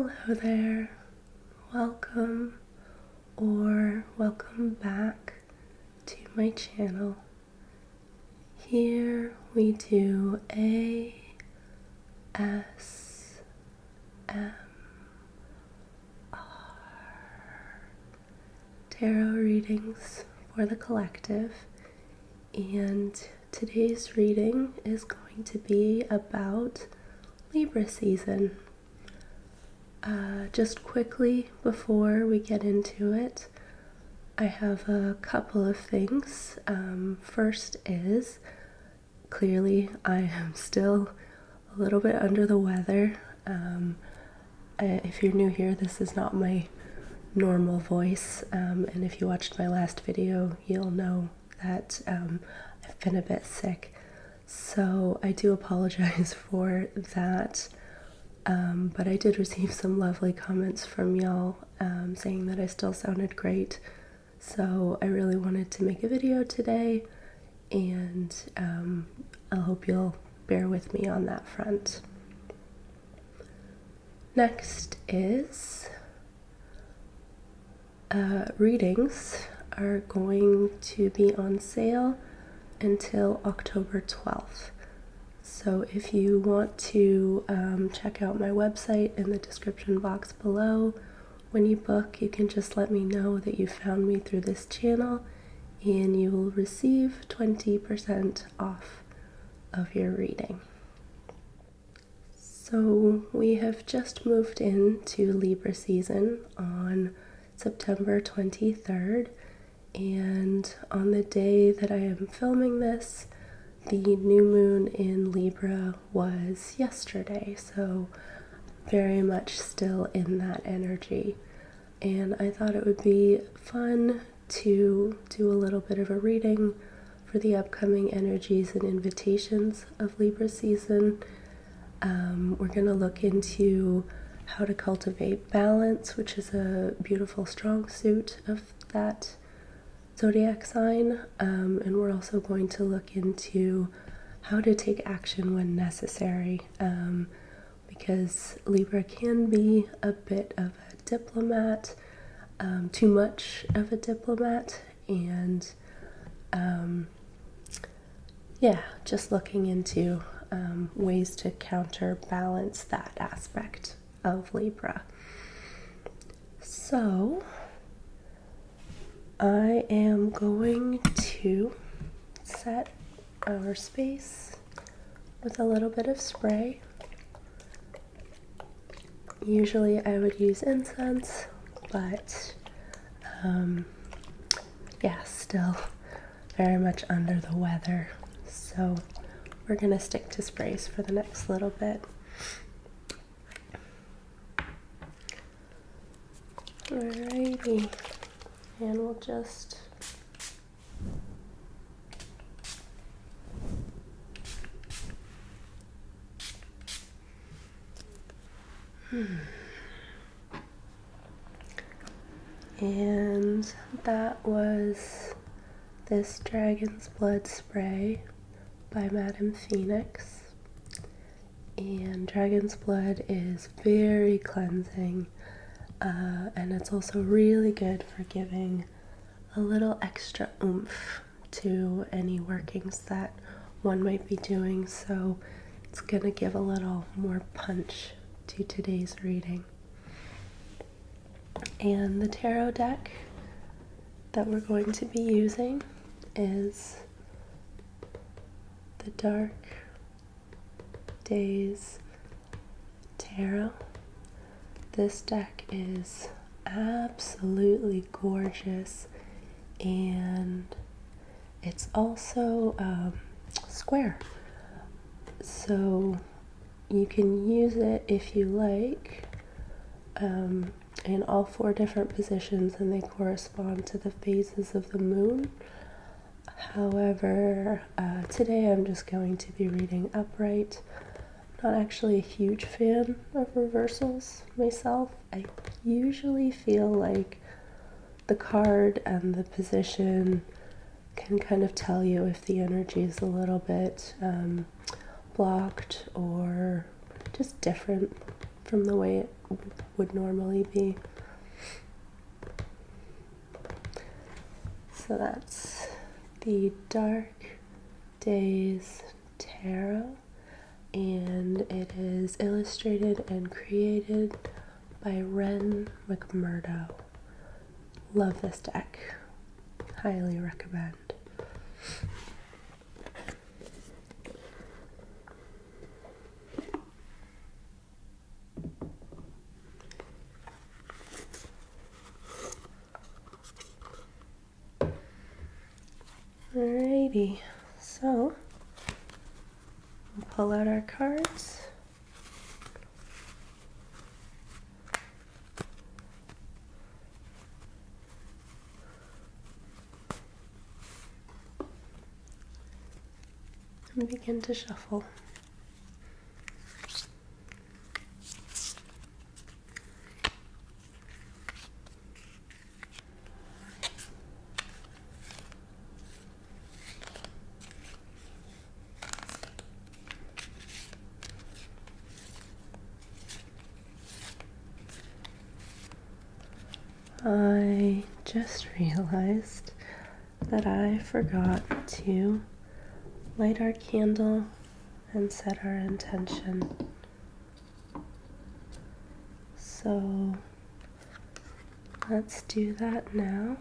Hello there, welcome or welcome back to my channel. Here we do ASMR tarot readings for the collective, and today's reading is going to be about Libra season. Just quickly before we get into it, I have a couple of things. First is, clearly I am still a little bit under the weather. If you're new here, this is not my normal voice, and if you watched my last video, you'll know that I've been a bit sick. So I do apologize for that. But I did receive some lovely comments from y'all saying that I still sounded great. So I really wanted to make a video today, and I hope you'll bear with me on that front. Next is readings are going to be on sale until October 12th. So if you want to check out my website in the description box below, when you book, you can just let me know that you found me through this channel, and you will receive 20% off of your reading. So we have just moved into Libra season on September 23rd, and on the day that I am filming this, the new moon in Libra was yesterday, so very much still in that energy. And I thought it would be fun to do a little bit of a reading for the upcoming energies and invitations of Libra season. We're going to look into how to cultivate balance, which is a beautiful strong suit of that zodiac sign, and we're also going to look into how to take action when necessary, because Libra can be a bit of a diplomat, too much of a diplomat, and just looking into ways to counterbalance that aspect of Libra. So I am going to set our space with a little bit of spray. Usually I would use incense, but still very much under the weather. So we're gonna stick to sprays for the next little bit. Alrighty. And we'll just and that was this Dragon's Blood spray by Madame Phoenix. And Dragon's Blood is very cleansing, and it's also really good for giving a little extra oomph to any workings that one might be doing, so it's gonna give a little more punch to today's reading. And the tarot deck that we're going to be using is the Dark Days Tarot. This deck is absolutely gorgeous, and it's also square, so you can use it if you like in all 4 different positions, and they correspond to the phases of the moon. However, today I'm just going to be reading upright. Not actually a huge fan of reversals myself. I usually feel like the card and the position can kind of tell you if the energy is a little bit blocked or just different from the way it would normally be. So that's the Dark Days Tarot, and it is illustrated and created by Ren McMurdo. Love this deck. Highly recommend. Alrighty, so we'll pull out our cards. And begin to shuffle. I just realized that I forgot to light our candle and set our intention. So let's do that now.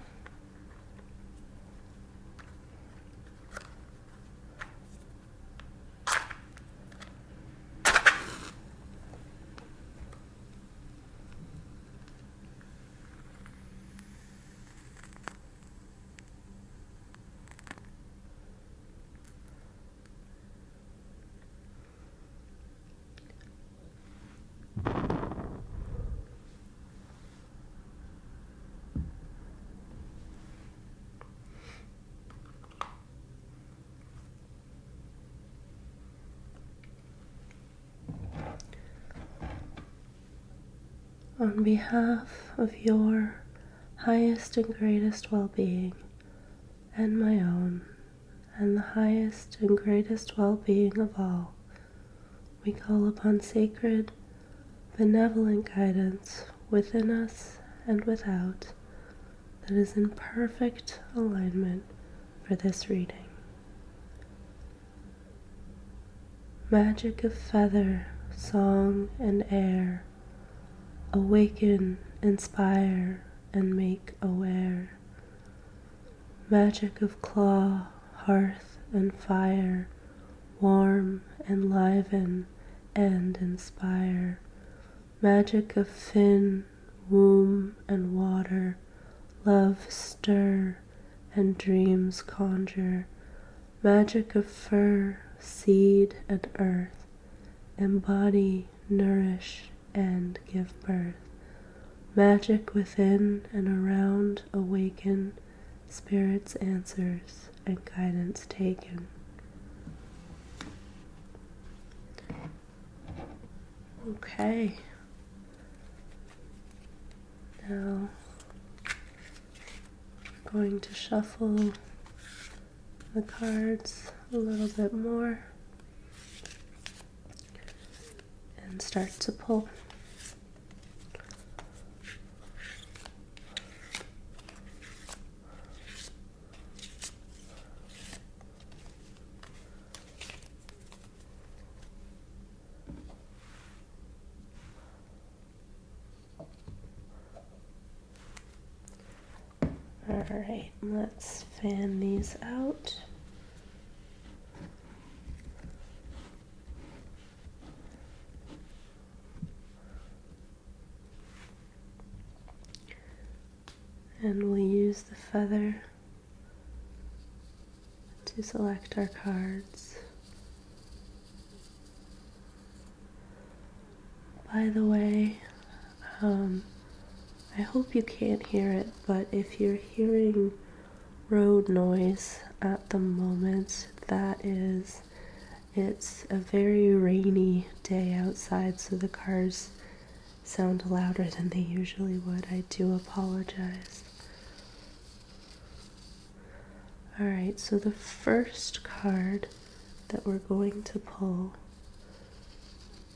On behalf of your highest and greatest well-being, and my own, and the highest and greatest well-being of all, we call upon sacred, benevolent guidance within us and without that is in perfect alignment for this reading. Magic of feather, song, and air, awaken, inspire, and make aware. Magic of claw, hearth, and fire, warm, enliven, and inspire. Magic of fin, womb, and water, love stir, and dreams conjure. Magic of fur, seed, and earth, embody, nourish, and give birth. Magic within and around awaken, spirits answers, and guidance taken. Okay. Now I'm going to shuffle the cards a little bit more and start to pull. Alright, let's fan these out. And we'll use the feather to select our cards. By the way, I hope you can't hear it, but if you're hearing road noise at the moment, it's a very rainy day outside, so the cars sound louder than they usually would. I do apologize. Alright, so the first card that we're going to pull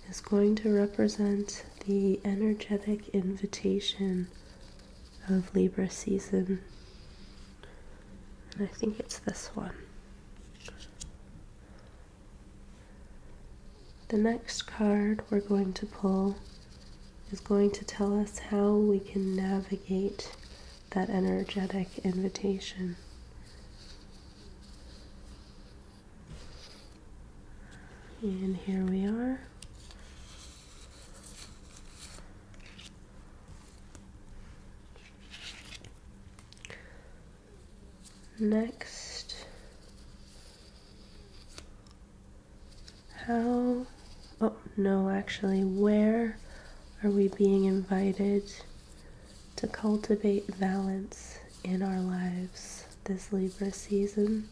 is going to represent the energetic invitation of Libra season. And I think it's this one. The next card we're going to pull is going to tell us how we can navigate that energetic invitation. And here we are. Next, where are we being invited to cultivate balance in our lives this Libra season?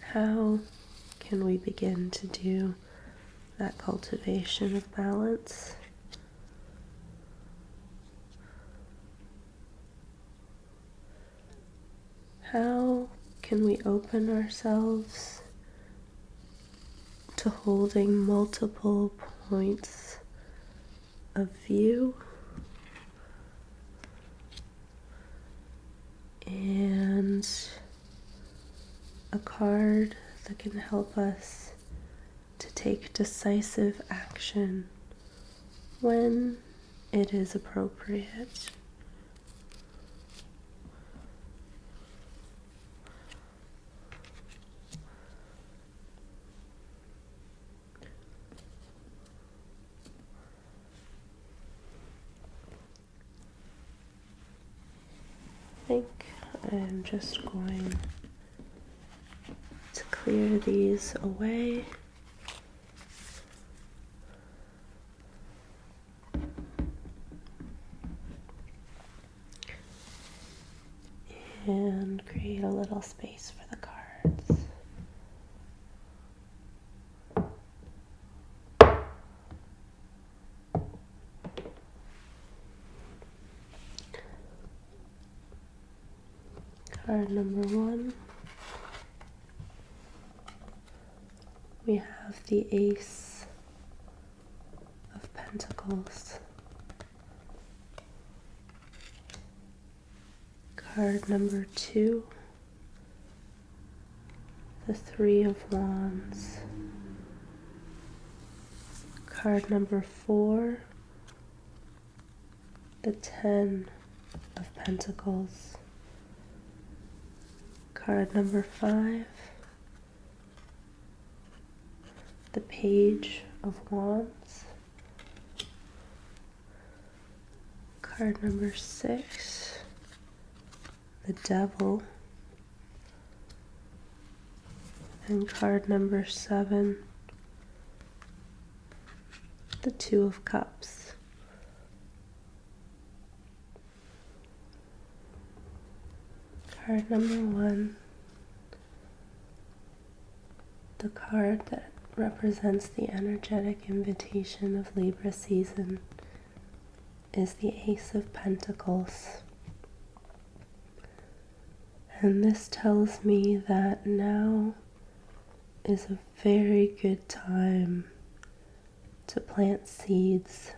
How can we begin to do that cultivation of balance? How can we open ourselves to holding multiple points of view and a card that can help us to take decisive action when it is appropriate? I think I'm just going to clear these away. And create a little space for the cards. Card number 1. We have the Ace of Pentacles. Card number 2, the Three of Wands. Card number 4, the Ten of Pentacles. Card number 5, the Page of Wands. Card number 6, the Devil. And card number 7, the Two of Cups. Card number 1, the card that represents the energetic invitation of Libra season, is the Ace of Pentacles. And this tells me that now is a very good time to plant seeds.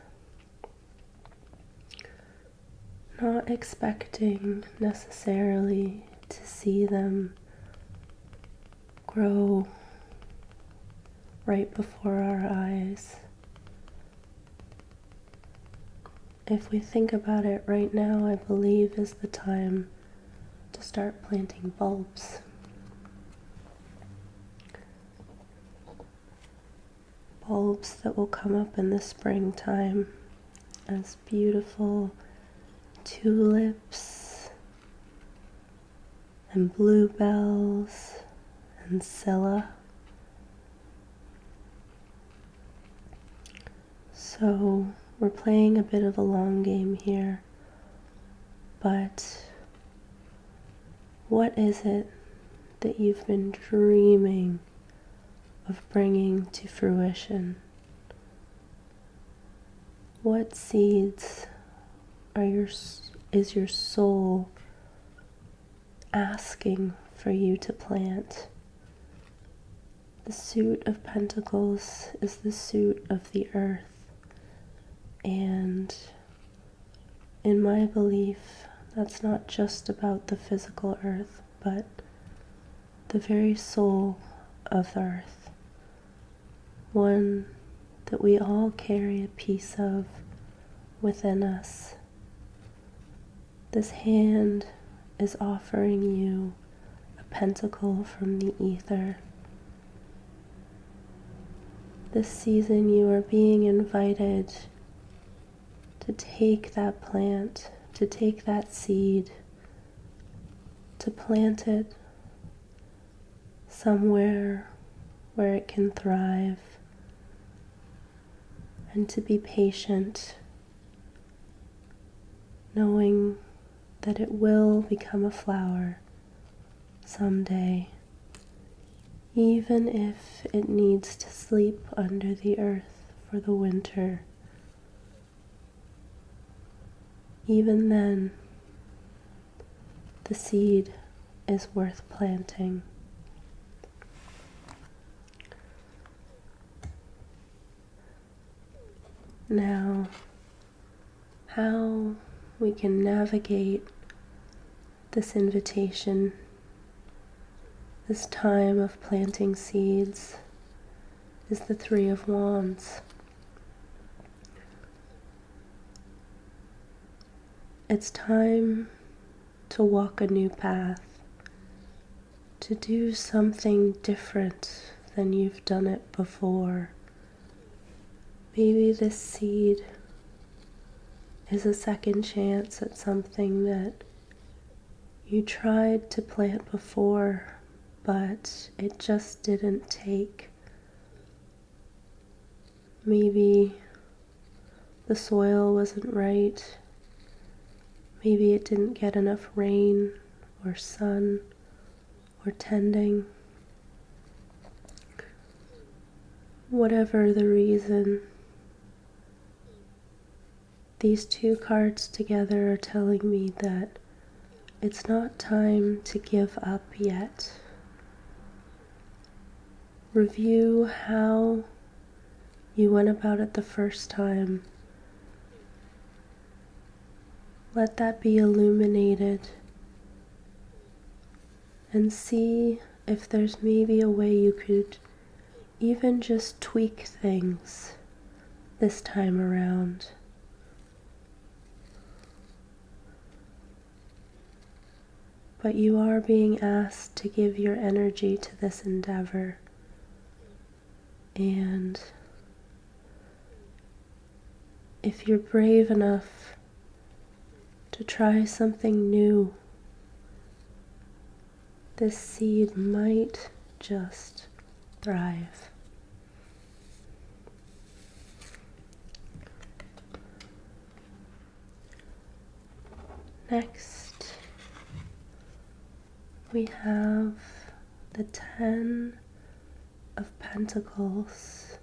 Not expecting necessarily to see them grow right before our eyes. If we think about it right now, I believe is the time to start planting bulbs. Bulbs that will come up in the springtime as beautiful tulips and bluebells and scilla. So we're playing a bit of a long game here, but what is it that you've been dreaming of bringing to fruition? What seeds is your soul asking for you to plant? The suit of Pentacles is the suit of the earth, and in my belief, that's not just about the physical earth, but the very soul of the earth, one that we all carry a piece of within us. This hand is offering you a pentacle from the ether. This season you are being invited to take that plant, to take that seed, to plant it somewhere where it can thrive, and to be patient, knowing that it will become a flower someday, even if it needs to sleep under the earth for the winter. Even then, the seed is worth planting. Now, how we can navigate this invitation, this time of planting seeds, is the Three of Wands. It's time to walk a new path, to do something different than you've done it before. Maybe this seed is a second chance at something that you tried to plant before, but it just didn't take. Maybe the soil wasn't right. Maybe it didn't get enough rain or sun or tending. Whatever the reason, these two cards together are telling me that it's not time to give up yet. Review how you went about it the first time. Let that be illuminated, and see if there's maybe a way you could even just tweak things this time around. But you are being asked to give your energy to this endeavor, and if you're brave enough to try something new, this seed might just thrive. Next, we have the 10 of Pentacles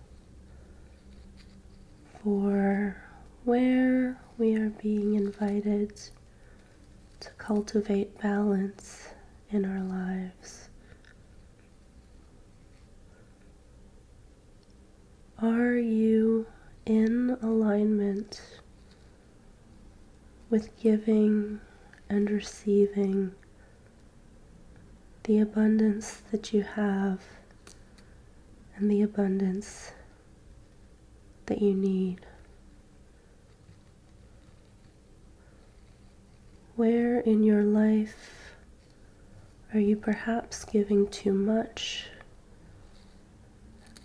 for where we are being invited to cultivate balance in our lives. Are you in alignment with giving and receiving the abundance that you have and the abundance that you need? Where in your life are you perhaps giving too much?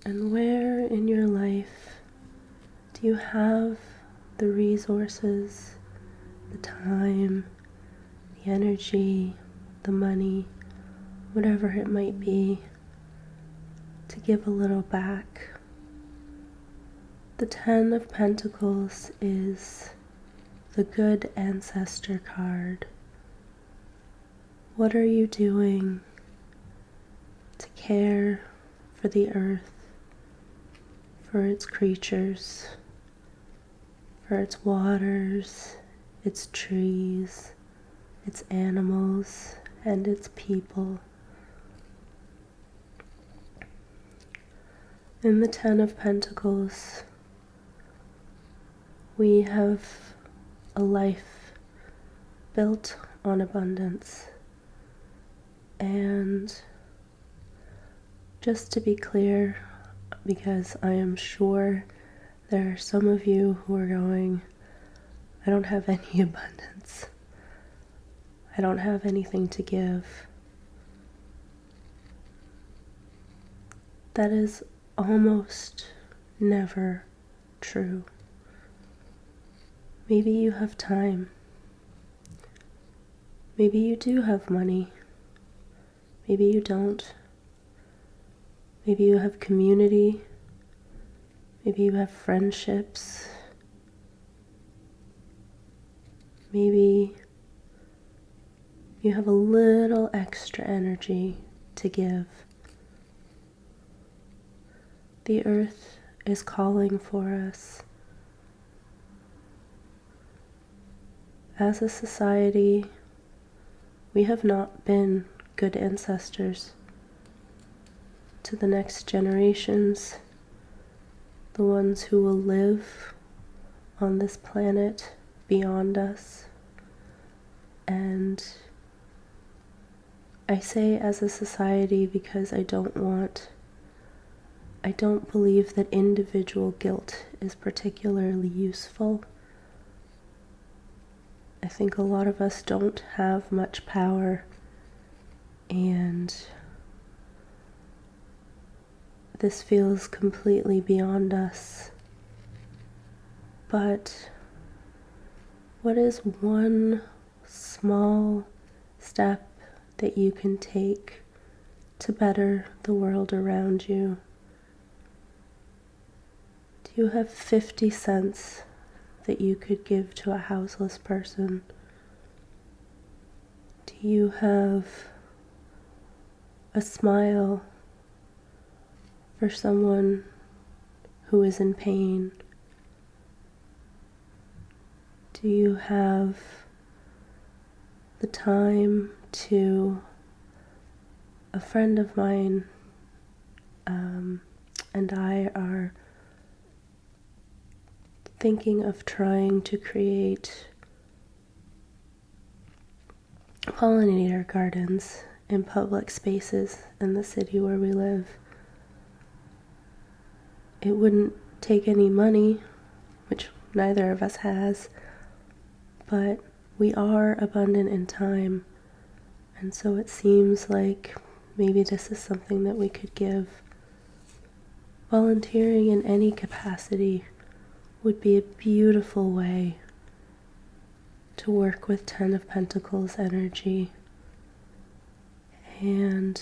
And where in your life do you have the resources, the time, the energy, the money, whatever it might be, to give a little back? The 10 of Pentacles is the Good Ancestor card. What are you doing to care for the earth, for its creatures, for its waters, its trees, its animals, and its people. In the Ten of Pentacles, we have a life built on abundance. And just to be clear, because I am sure there are some of you who are going, I don't have any abundance. I don't have anything to give. That is almost never true. Maybe you have time. Maybe you do have money. Maybe you don't. Maybe you have community. Maybe you have friendships. Maybe you have a little extra energy to give. The earth is calling for us. As a society, we have not been good ancestors to the next generations, the ones who will live on this planet beyond us. And I say as a society because I don't believe that individual guilt is particularly useful. I think a lot of us don't have much power, and this feels completely beyond us. But what is one small step that you can take to better the world around you? Do you have 50 cents that you could give to a houseless person? Do you have a smile for someone who is in pain? Do you have the time to... A friend of mine and I are thinking of trying to create pollinator gardens in public spaces in the city where we live. It wouldn't take any money, which neither of us has, but we are abundant in time, and so it seems like maybe this is something that we could give. Volunteering in any capacity would be a beautiful way to work with Ten of Pentacles energy. And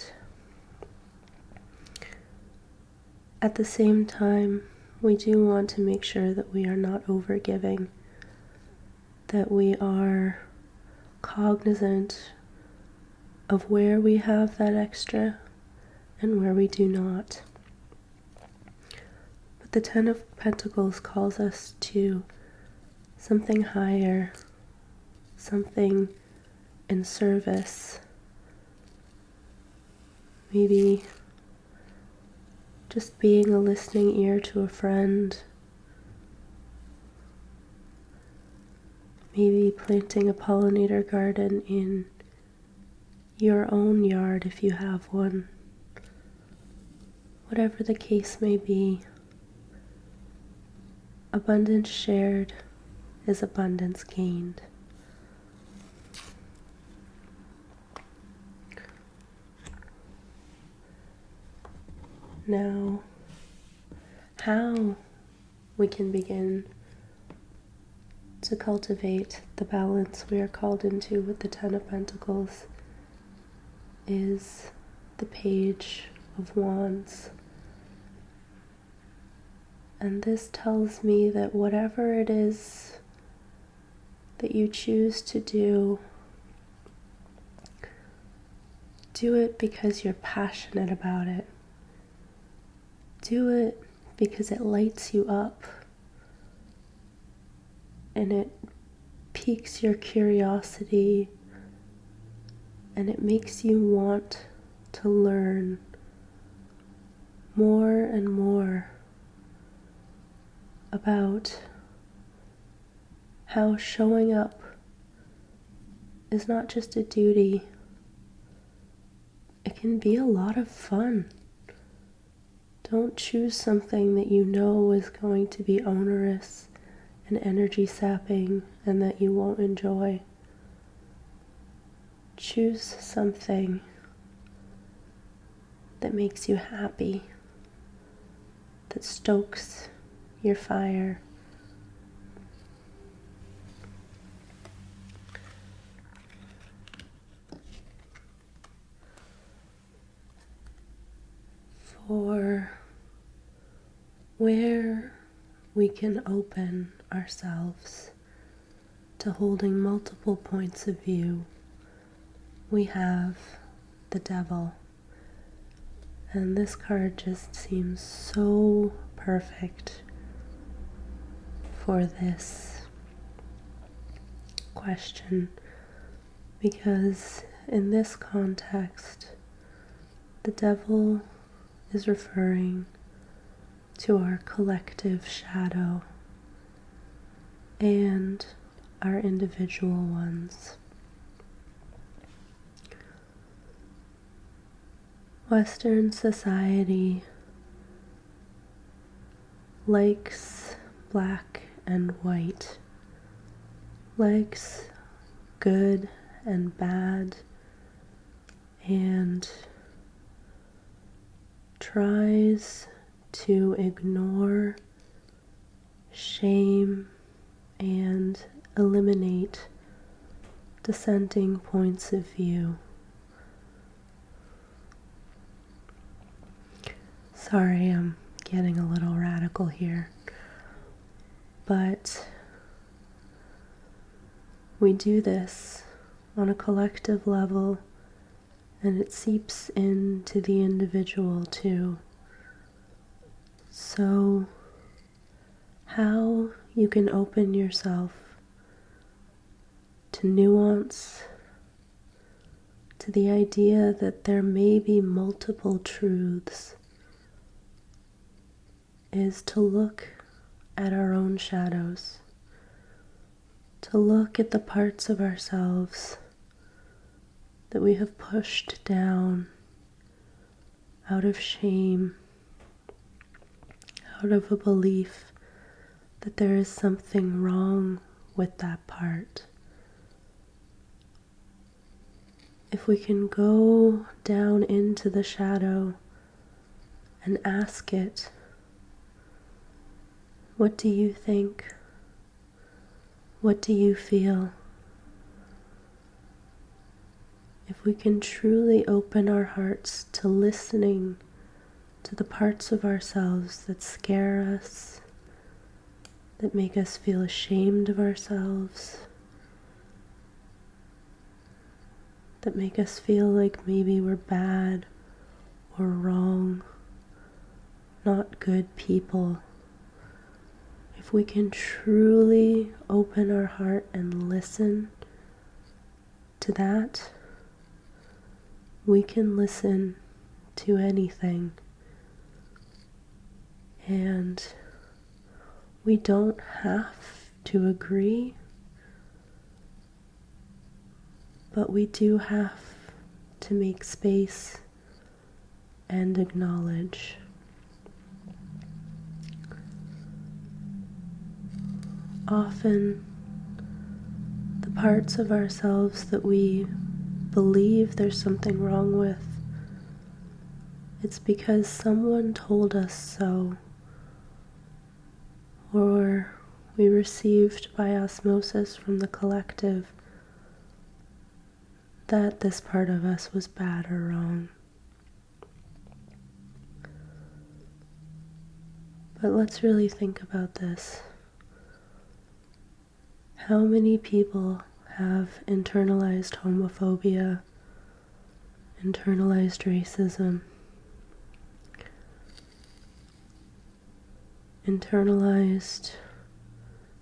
at the same time, we do want to make sure that we are not overgiving, that we are cognizant of where we have that extra and where we do not. But the Ten of Pentacles calls us to something higher, something in service. Maybe just being a listening ear to a friend. Maybe planting a pollinator garden in your own yard if you have one. Whatever the case may be, abundance shared is abundance gained. Now, how we can begin to cultivate the balance we are called into with the Ten of Pentacles is the Page of Wands. And this tells me that whatever it is that you choose to do it because you're passionate about it. Do it because it lights you up. and it piques your curiosity, and it makes you want to learn more and more about how showing up is not just a duty, it can be a lot of fun. Don't choose something that you know is going to be onerous and energy sapping and that you won't enjoy. Choose something that makes you happy, that stokes your fire. For where we can open ourselves to holding multiple points of view, we have the Devil. And this card just seems so perfect for this question, because in this context, the Devil is referring to our collective shadow and our individual ones. Western society likes black and white, likes good and bad, and tries to ignore shame and eliminate dissenting points of view. Sorry, I'm getting a little radical here, but we do this on a collective level, and it seeps into the individual too. So, how you can open yourself to nuance, to the idea that there may be multiple truths, is to look at our own shadows, to look at the parts of ourselves that we have pushed down out of shame, out of a belief that there is something wrong with that part. If we can go down into the shadow and ask it, what do you think? What do you feel? If we can truly open our hearts to listening to the parts of ourselves that scare us, that make us feel ashamed of ourselves, that make us feel like maybe we're bad or wrong, not good people. If we can truly open our heart and listen to that, we can listen to anything. And we don't have to agree, but we do have to make space and acknowledge. Often, the parts of ourselves that we believe there's something wrong with, it's because someone told us so, or we received by osmosis from the collective that this part of us was bad or wrong. But let's really think about this. How many people have internalized homophobia, internalized racism, internalized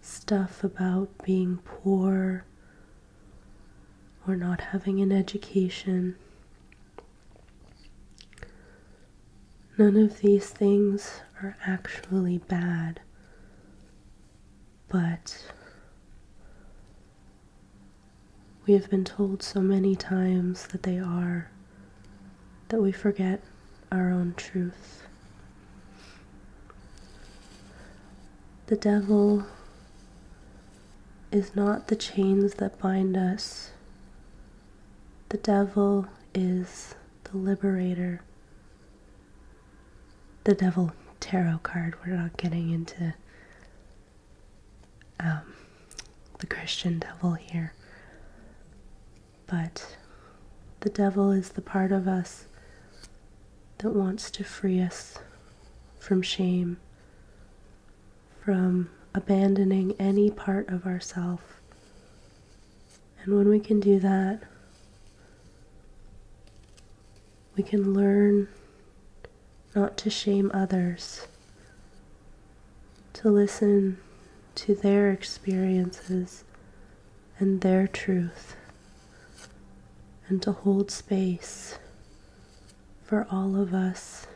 stuff about being poor or not having an education. None of these things are actually bad, but we have been told so many times that they are, that we forget our own truth. The devil is not the chains that bind us. The devil is the liberator. The devil tarot card. We're not getting into the Christian devil here. But the devil is the part of us that wants to free us from shame, from abandoning any part of ourself. And when we can do that, we can learn not to shame others, to listen to their experiences and their truth, and to hold space for all of us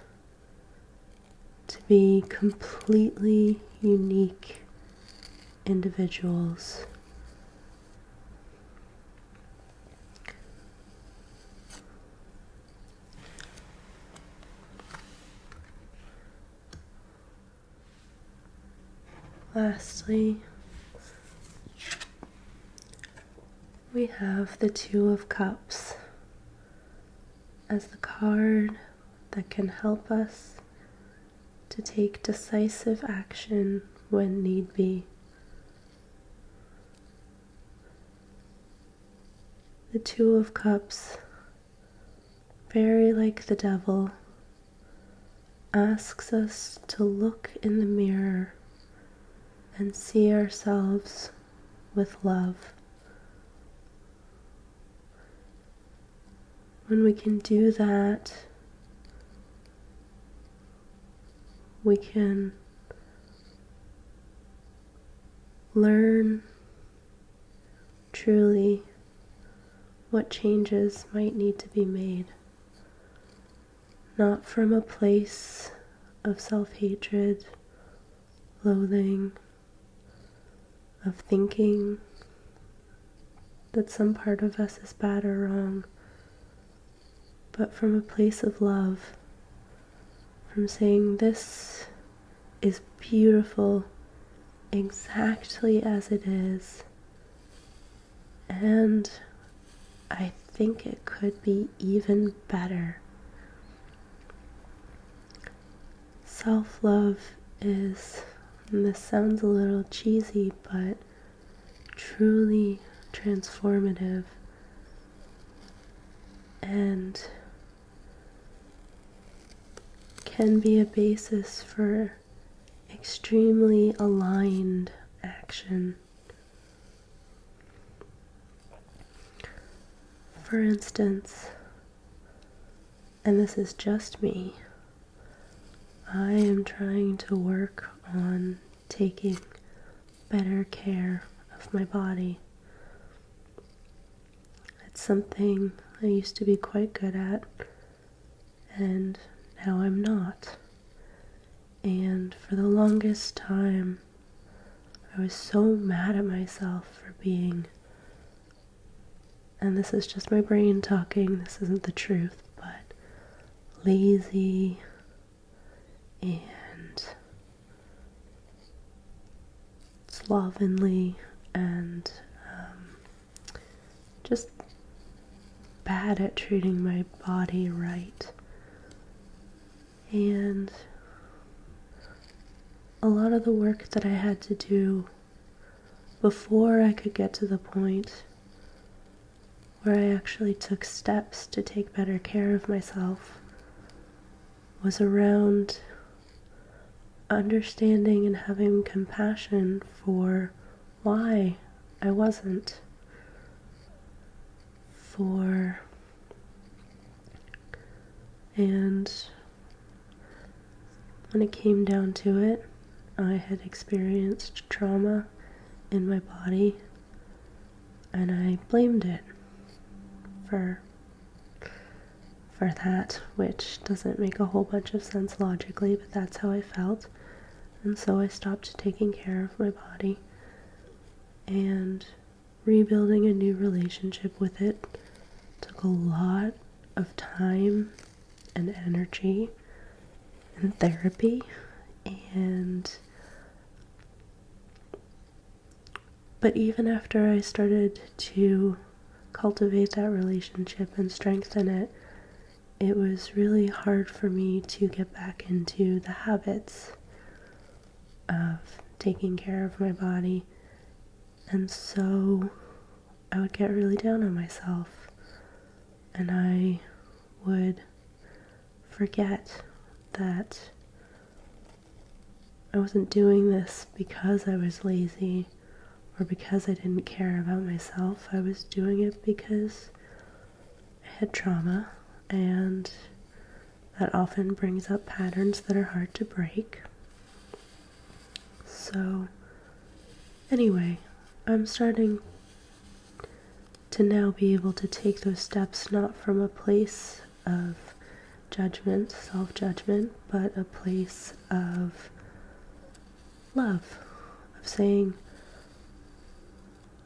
to be completely unique individuals. Lastly, we have the Two of Cups as the card that can help us to take decisive action when need be. The Two of Cups, very like the devil, asks us to look in the mirror and see ourselves with love. When we can do that, we can learn truly what changes might need to be made. Not from a place of self-hatred, loathing, of thinking that some part of us is bad or wrong, but from a place of love, from saying this is beautiful exactly as it is, and I think it could be even better. Self-love is, and this sounds a little cheesy, but truly transformative, and can be a basis for extremely aligned action. For instance, and this is just me, I am trying to work on taking better care of my body. It's something I used to be quite good at, and now I'm not. And for the longest time, I was so mad at myself for being, and this is just my brain talking, this isn't the truth, but lazy and slovenly and just bad at treating my body right. And a lot of the work that I had to do before I could get to the point where I actually took steps to take better care of myself was around understanding and having compassion for why I wasn't. And when it came down to it, I had experienced trauma in my body, and I blamed it for that, which doesn't make a whole bunch of sense logically, but that's how I felt. And so I stopped taking care of my body, and rebuilding a new relationship with it took a lot of time and energy and therapy. But even after I started to cultivate that relationship and strengthen it, it was really hard for me to get back into the habits of taking care of my body. And so I would get really down on myself, and I would forget that I wasn't doing this because I was lazy or because I didn't care about myself. I was doing it because I had trauma, and that often brings up patterns that are hard to break. So, anyway, I'm starting to now be able to take those steps not from a place of judgment, self-judgment, but a place of love, of saying,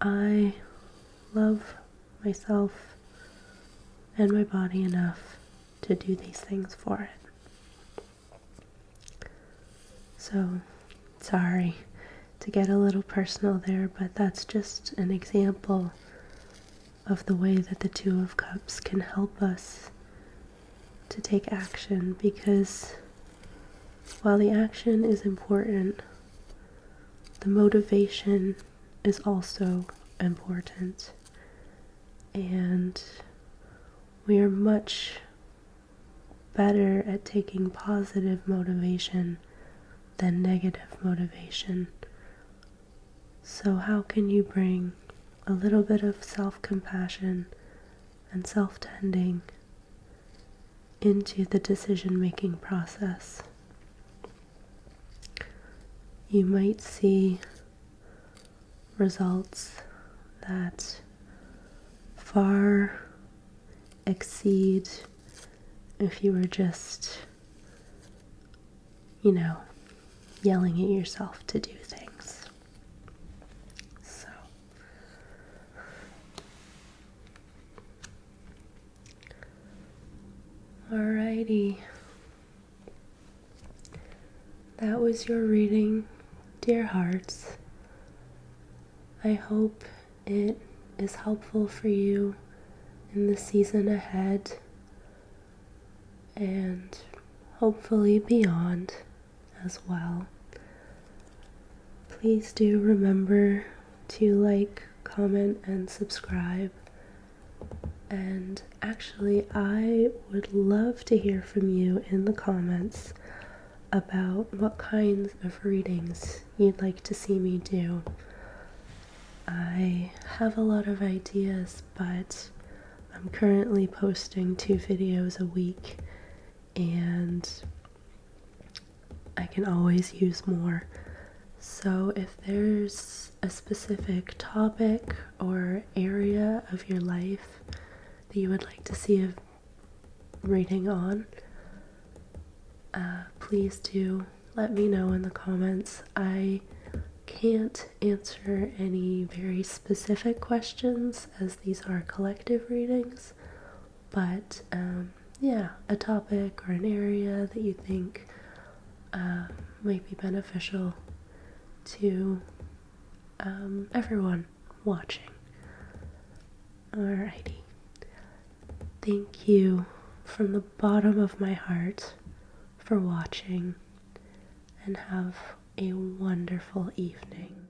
I love myself and my body enough to do these things for it. So, sorry to get a little personal there, but that's just an example of the way that the Two of Cups can help us to take action, because while the action is important, the motivation is also important, and we are much better at taking positive motivation than negative motivation. So how can you bring a little bit of self-compassion and self-tending into the decision-making process? You might see results that far exceed if you were just, yelling at yourself to do things. So, alrighty. That was your reading, dear hearts. I hope it is helpful for you in the season ahead, and hopefully beyond as well. Please do remember to like, comment, and subscribe. And actually, I would love to hear from you in the comments about what kinds of readings you'd like to see me do. I have a lot of ideas, but I'm currently posting 2 videos a week, and I can always use more. So if there's a specific topic or area of your life that you would like to see a reading on, please do let me know in the comments. I can't answer any very specific questions as these are collective readings, but a topic or an area that you think might be beneficial to everyone watching. Alrighty. Thank you from the bottom of my heart for watching, and have a wonderful evening.